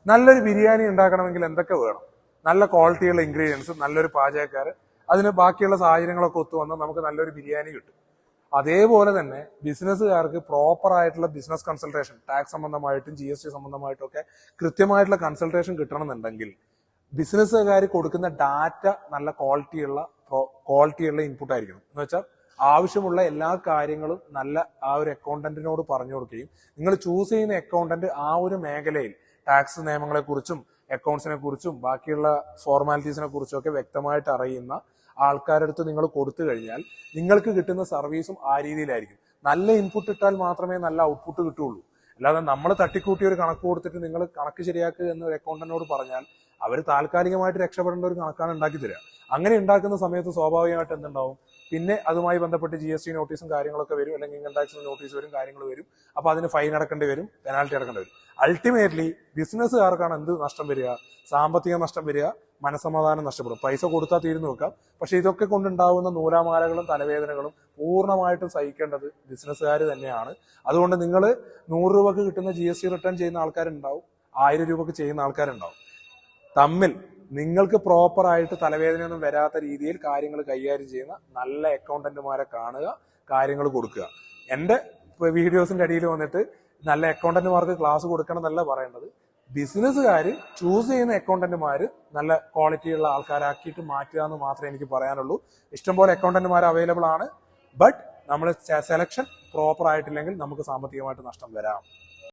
നല്ലൊരു ബിരിയാണി ഉണ്ടാക്കണമെങ്കിൽ എന്തൊക്കെ വേണം? നല്ല ക്വാളിറ്റിയുള്ള ഇൻഗ്രീഡിയൻസ്, നല്ലൊരു പാചകക്കാർ, അതിന് ബാക്കിയുള്ള സാഹചര്യങ്ങളൊക്കെ ഒത്തുവന്നാൽ നമുക്ക് നല്ലൊരു ബിരിയാണി കിട്ടും. അതേപോലെ തന്നെ ബിസിനസ്സുകാർക്ക് പ്രോപ്പർ ആയിട്ടുള്ള ബിസിനസ് കൺസൾട്ടേഷൻ, ടാക്സ് സംബന്ധമായിട്ടും GST സംബന്ധമായിട്ടും ഒക്കെ കൃത്യമായിട്ടുള്ള കൺസൾട്ടേഷൻ കിട്ടണമെന്നുണ്ടെങ്കിൽ ബിസിനസ്സുകാർ കൊടുക്കുന്ന ഡാറ്റ നല്ല ക്വാളിറ്റിയുള്ള ഇൻപുട്ട് ആയിരിക്കണം. എന്ന് വെച്ചാൽ ആവശ്യമുള്ള എല്ലാ കാര്യങ്ങളും നല്ല ആ ഒരു അക്കൗണ്ടന്റിനോട് പറഞ്ഞു കൊടുക്കുകയും നിങ്ങൾ ചൂസ് ചെയ്യുന്ന അക്കൗണ്ടന്റ് ആ ഒരു മേഖലയിൽ ടാക്സ് നിയമങ്ങളെക്കുറിച്ചും അക്കൗണ്ട്സിനെ കുറിച്ചും ബാക്കിയുള്ള ഫോർമാലിറ്റീസിനെ കുറിച്ചും ഒക്കെ വ്യക്തമായിട്ട് അറിയുന്ന ആൾക്കാരുടെ അടുത്ത് നിങ്ങൾ കൊടുത്തു കഴിഞ്ഞാൽ നിങ്ങൾക്ക് കിട്ടുന്ന സർവീസും ആ രീതിയിലായിരിക്കും. നല്ല ഇൻപുട്ട് ഇട്ടാൽ മാത്രമേ നല്ല ഔട്ട്പുട്ട് കിട്ടുള്ളൂ. അല്ലാതെ നമ്മൾ തട്ടിക്കൂട്ടി ഒരു കണക്ക് കൊടുത്തിട്ട് നിങ്ങൾ കണക്ക് ശരിയാക്കുക എന്ന് ഒരു അക്കൗണ്ടന്റിനോട് പറഞ്ഞാൽ അവർ താൽക്കാലികമായിട്ട് രക്ഷപ്പെടേണ്ട ഒരു കണക്കാണ് ഉണ്ടാക്കി തരിക. അങ്ങനെ ഉണ്ടാക്കുന്ന സമയത്ത് സ്വാഭാവികമായിട്ട് എന്തുണ്ടാവും? പിന്നെ അതുമായി ബന്ധപ്പെട്ട് GST നോട്ടീസും കാര്യങ്ങളൊക്കെ വരും, അല്ലെങ്കിൽ ഇൻകം ടാക്സ് നോട്ടീസ് വരും, കാര്യങ്ങൾ വരും. അപ്പൊ അതിന് ഫൈൻ അടക്കേണ്ടി വരും, പെനാൽറ്റി അടക്കേണ്ടി വരും. അൾട്ടിമേറ്റ്ലി ബിസിനസ്സുകാർക്കാണ് എന്ത് നഷ്ടം വരിക? സാമ്പത്തിക നഷ്ടം വരിക, മനസ്സമാധാനം നഷ്ടപ്പെടും. പൈസ കൊടുത്താൽ തീരുന്നു വെക്കാം, പക്ഷെ ഇതൊക്കെ കൊണ്ടുണ്ടാവുന്ന നൂലാമാലകളും തലവേദനകളും പൂർണ്ണമായിട്ടും സഹിക്കേണ്ടത് ബിസിനസ്സുകാർ തന്നെയാണ്. അതുകൊണ്ട് നിങ്ങൾ 100 രൂപക്ക് കിട്ടുന്ന GST റിട്ടേൺ ചെയ്യുന്ന ആൾക്കാരുണ്ടാവും, 1000 രൂപക്ക് ചെയ്യുന്ന ആൾക്കാരുണ്ടാവും. തമ്മിൽ നിങ്ങൾക്ക് പ്രോപ്പർ ആയിട്ട് തലവേദനയൊന്നും വരാത്ത രീതിയിൽ കാര്യങ്ങൾ കൈകാര്യം ചെയ്യുന്ന നല്ല അക്കൗണ്ടന്റുമാരെ കാണുക, കാര്യങ്ങൾ കൊടുക്കുക. എൻ്റെ വീഡിയോസിന്റെ അടിയിൽ വന്നിട്ട് നല്ല അക്കൗണ്ടന്റുമാർക്ക് ക്ലാസ് കൊടുക്കണം എന്നല്ല പറയേണ്ടത്. ബിസിനസ്സുകാർ ചൂസ് ചെയ്യുന്ന അക്കൗണ്ടന്റുമാർ നല്ല ക്വാളിറ്റിയുള്ള ആൾക്കാരാക്കിയിട്ട് മാറ്റുക എന്ന് മാത്രമേ എനിക്ക് പറയാനുള്ളൂ. ഇഷ്ടംപോലെ അക്കൗണ്ടന്റുമാർ അവൈലബിൾ ആണ്. ബട്ട് നമ്മൾ സെലക്ഷൻ പ്രോപ്പർ ആയിട്ടില്ലെങ്കിൽ നമുക്ക് സാമ്പത്തികമായിട്ട് നഷ്ടം വരാം.